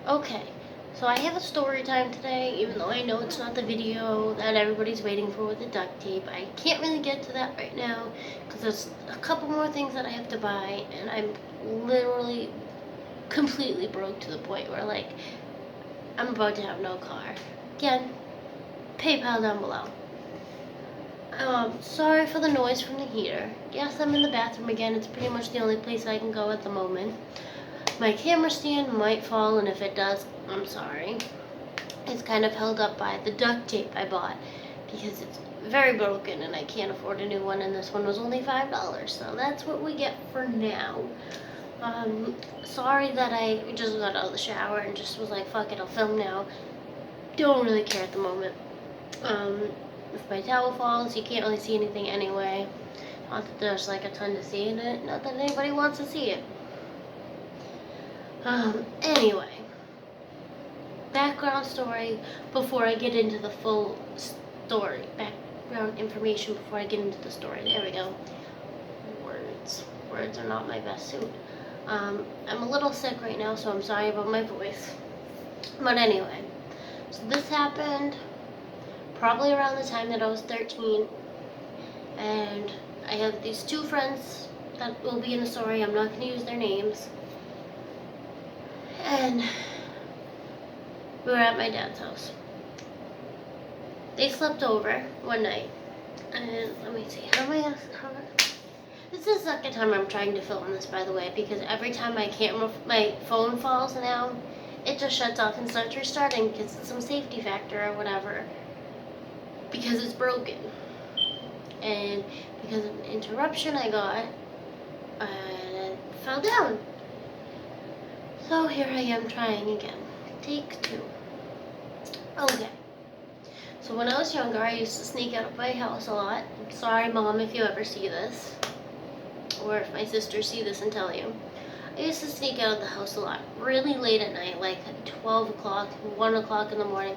Okay, so I have a story time today, even though I know it's not the video that everybody's waiting for with the duct tape. I can't really get to that right now because there's a couple more things that I have to buy, and I'm literally completely broke to the point where, like, I'm about to have no car. Again, PayPal down below. Sorry for the noise from the heater. Yes, I'm in the bathroom again. It's pretty much the only place I can go at the moment. My camera stand might fall, and if it does, I'm sorry. It's kind of held up by the duct tape I bought because it's very broken and I can't afford a new one, and this one was only $5, so that's what we get for now. Sorry that I just got out of the shower and just was like, fuck it, I'll film now. Don't really care at the moment. If my towel falls, you can't really see anything anyway. Not that there's like a ton to see in it, not that anybody wants to see it. Anyway, background story before I get into the full story. Background information before I get into the story. There we go. Words. Words are not my best suit. I'm a little sick right now, so I'm sorry about my voice. But anyway, so this happened probably around the time that I was 13, and I have these two friends that will be in the story. I'm not going to use their names. And we were at my dad's house. They slept over one night, and let me see, this is the second time I'm trying to film this, by the way, because every time my phone falls now, it just shuts off and starts restarting because it's some safety factor or whatever, because it's broken. And because of an interruption I got, and it fell down. So here I am trying again. Take 2. Okay. So when I was younger, I used to sneak out of my house a lot. Sorry, Mom, if you ever see this, or if my sisters see this and tell you. I used to sneak out of the house a lot, really late at night, like 12 o'clock, 1 o'clock in the morning,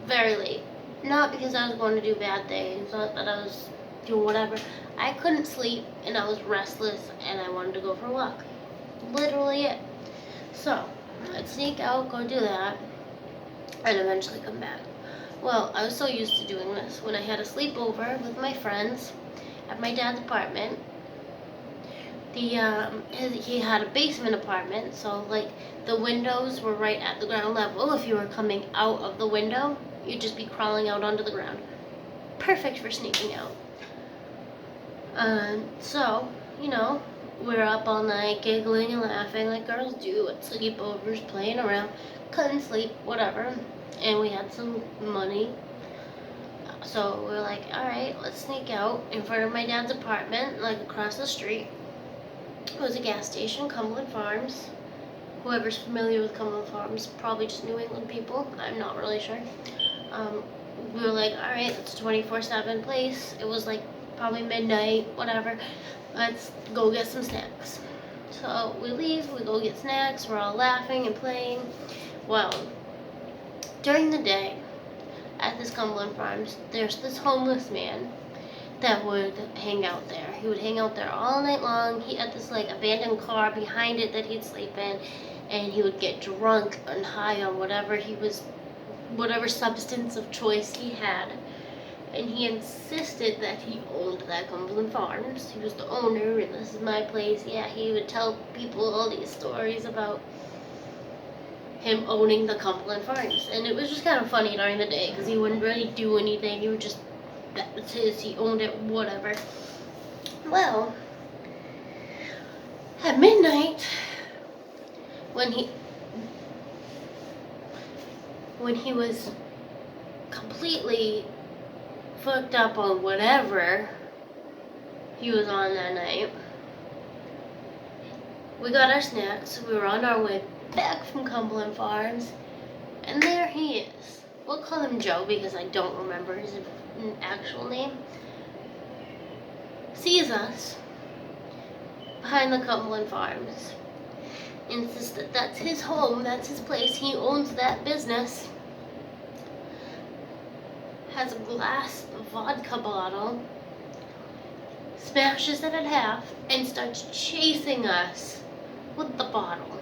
very late. Not because I was going to do bad things, not that I was doing whatever. I couldn't sleep, and I was restless, and I wanted to go for a walk. Literally it. So, I'd sneak out, go do that, and eventually come back. Well, I was so used to doing this. When I had a sleepover with my friends at my dad's apartment, he had a basement apartment, so like the windows were right at the ground level. If you were coming out of the window, you'd just be crawling out onto the ground. Perfect for sneaking out. So, we're up all night giggling and laughing like girls do at sleepovers, playing around, couldn't sleep, whatever. And we had some money. So we were like, alright, let's sneak out in front of my dad's apartment, like across the street. It was a gas station, Cumberland Farms. Whoever's familiar with Cumberland Farms, probably just New England people. I'm not really sure. We were like, alright, it's a 24/7 place. It was like probably midnight, whatever. Let's go get some snacks. So we leave, we go get snacks, we're all laughing and playing. Well, during the day at this Cumberland Farms, there's this homeless man that would hang out there. He would hang out there all night long. He had this like abandoned car behind it that he'd sleep in, and he would get drunk and high on whatever substance of choice he had. And he insisted that he owned that Cumberland Farms. He was the owner, and this is my place. Yeah, he would tell people all these stories about him owning the Cumberland Farms. And it was just kind of funny during the day because he wouldn't really do anything. He would just, that was his, he owned it, whatever. Well, at midnight, when he was completely fucked up on whatever he was on that night, we got our snacks. We were on our way back from Cumberland Farms, and there he is. We'll call him Joe because I don't remember his actual name. Sees us behind the Cumberland Farms. Insists that that's his home, that's his place, he owns that business. Has a glass vodka bottle, smashes it in half, and starts chasing us with the bottle.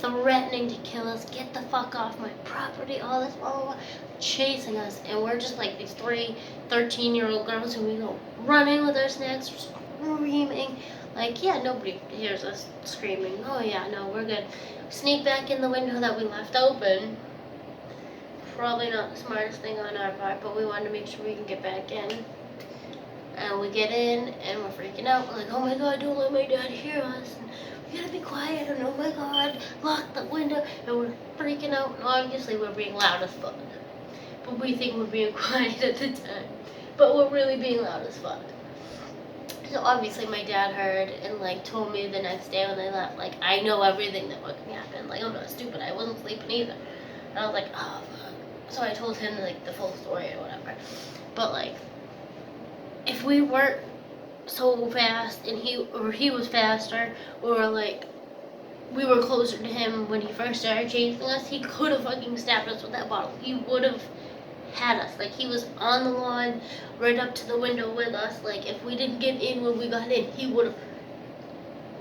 threatening to kill us, get the fuck off my property, all this, blah, blah, blah, chasing us. And we're just like these 13-year-old girls who we go running with our snacks, screaming. Like, yeah, nobody hears us screaming. Oh, yeah, no, we're good. Sneak back in the window that we left open. Probably not the smartest thing on our part, but we wanted to make sure we can get back in. And we get in, and we're freaking out. We're like, oh my god, don't let my dad hear us. And we gotta be quiet, and oh my god, lock the window. And we're freaking out, and obviously we're being loud as fuck. But we think we're being quiet at the time. But we're really being loud as fuck. So obviously my dad heard and like told me the next day when they left, like, I know everything that fucking happened. Like, I'm not stupid, I wasn't sleeping either. And I was like, oh fuck. So I told him like the full story or whatever. But like, if we weren't so fast and he was faster, or like we were closer to him when he first started chasing us, he could have fucking stabbed us with that bottle. He would have had us. Like, he was on the lawn right up to the window with us. Like, if we didn't get in when we got in, he would have,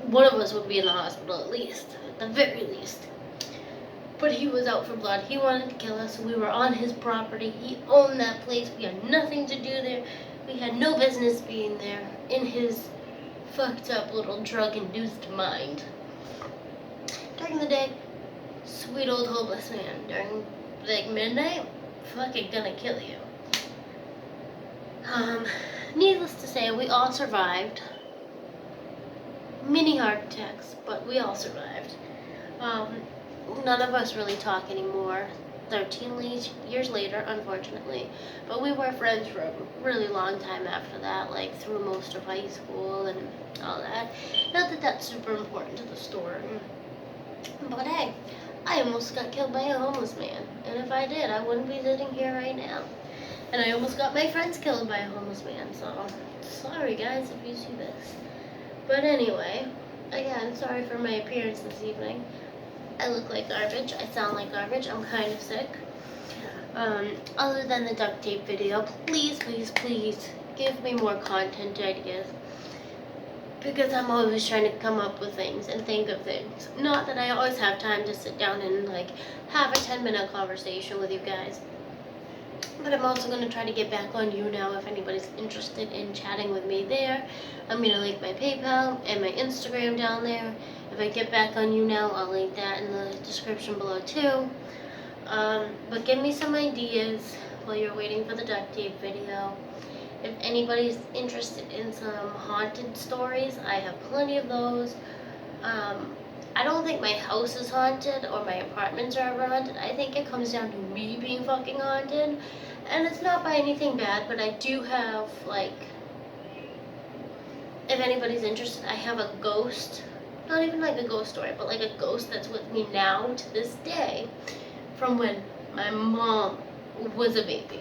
one of us would be in the hospital at least, at the very least. But he was out for blood. He wanted to kill us. We were on his property. He owned that place. We had nothing to do there. We had no business being there in his fucked up little drug-induced mind. During the day, sweet old hopeless man. During like midnight, fucking gonna kill you. Needless to say, we all survived. Mini heart attacks, but we all survived. None of us really talk anymore. 13 years later, unfortunately. But we were friends for a really long time after that, like through most of high school and all that. Not that that's super important to the story. But hey, I almost got killed by a homeless man. And if I did, I wouldn't be sitting here right now. And I almost got my friends killed by a homeless man. So, sorry guys if you see this. But anyway, again, sorry for my appearance this evening. I look like garbage. I sound like garbage. I'm kind of sick. Other than the duct tape video, please, please, please give me more content ideas. Because I'm always trying to come up with things and think of things. Not that I always have time to sit down and like have a 10-minute conversation with you guys. But I'm also going to try to get back on You Now if anybody's interested in chatting with me there. I'm going to link my PayPal and my Instagram down there. If I get back on You Now, I'll link that in the description below too. But give me some ideas while you're waiting for the duct tape video. If anybody's interested in some haunted stories, I have plenty of those. I don't think my house is haunted or my apartments are ever haunted. I think it comes down to me being fucking haunted. And it's not by anything bad, but I do have, like, if anybody's interested, I have a ghost. Not even like a ghost story, but like a ghost that's with me now to this day from when my mom was a baby.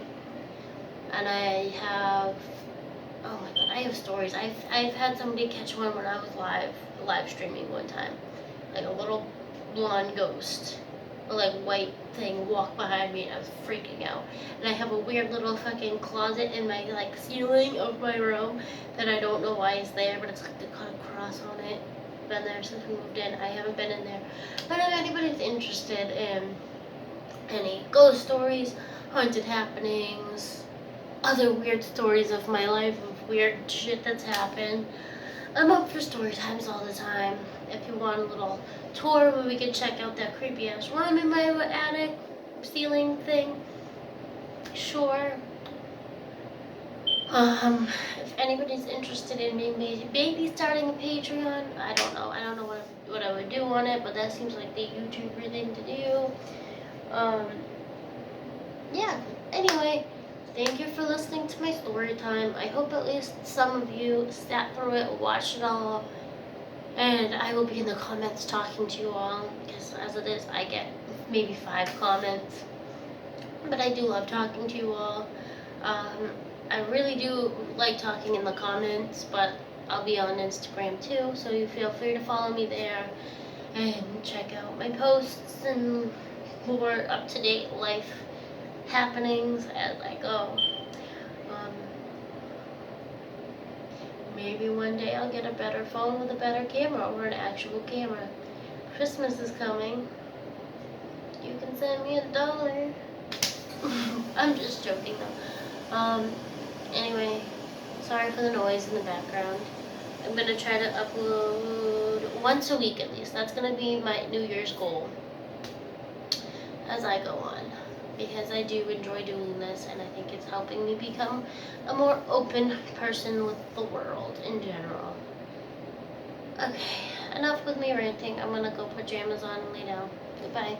And I have, oh my god, I have stories. I've had somebody catch one when I was live streaming one time. Like a little blonde ghost, like white thing walked behind me and I was freaking out. And I have a weird little fucking closet in my like ceiling of my room that I don't know why it's there, but it's like they cut a cross on it. Been there since we moved in. I haven't been in there. But if anybody's interested in any ghost stories, haunted happenings, other weird stories of my life, of weird shit that's happened, I'm up for story times all the time. If you want a little tour where we can check out that creepy ass room in my attic ceiling thing, sure. If anybody's interested in me maybe starting a Patreon, I don't know what I would do on it, but that seems like the YouTuber thing to do. Yeah, anyway, thank you for listening to my story time. I hope at least some of you sat through it, watched it all, and I will be in the comments talking to you all, because as it is, I get maybe 5 comments, but I do love talking to you all. I really do like talking in the comments, but I'll be on Instagram too, so you feel free to follow me there and check out my posts and more up-to-date life happenings as I go. Maybe one day I'll get a better phone with a better camera or an actual camera. Christmas is coming. You can send me $1. I'm just joking though. Anyway, sorry for the noise in the background. I'm gonna try to upload once a week at least. That's gonna be my New Year's goal as I go on, because I do enjoy doing this, and I think it's helping me become a more open person with the world in general. Okay, enough with me ranting. I'm gonna go put pajamas on and lay down. Goodbye.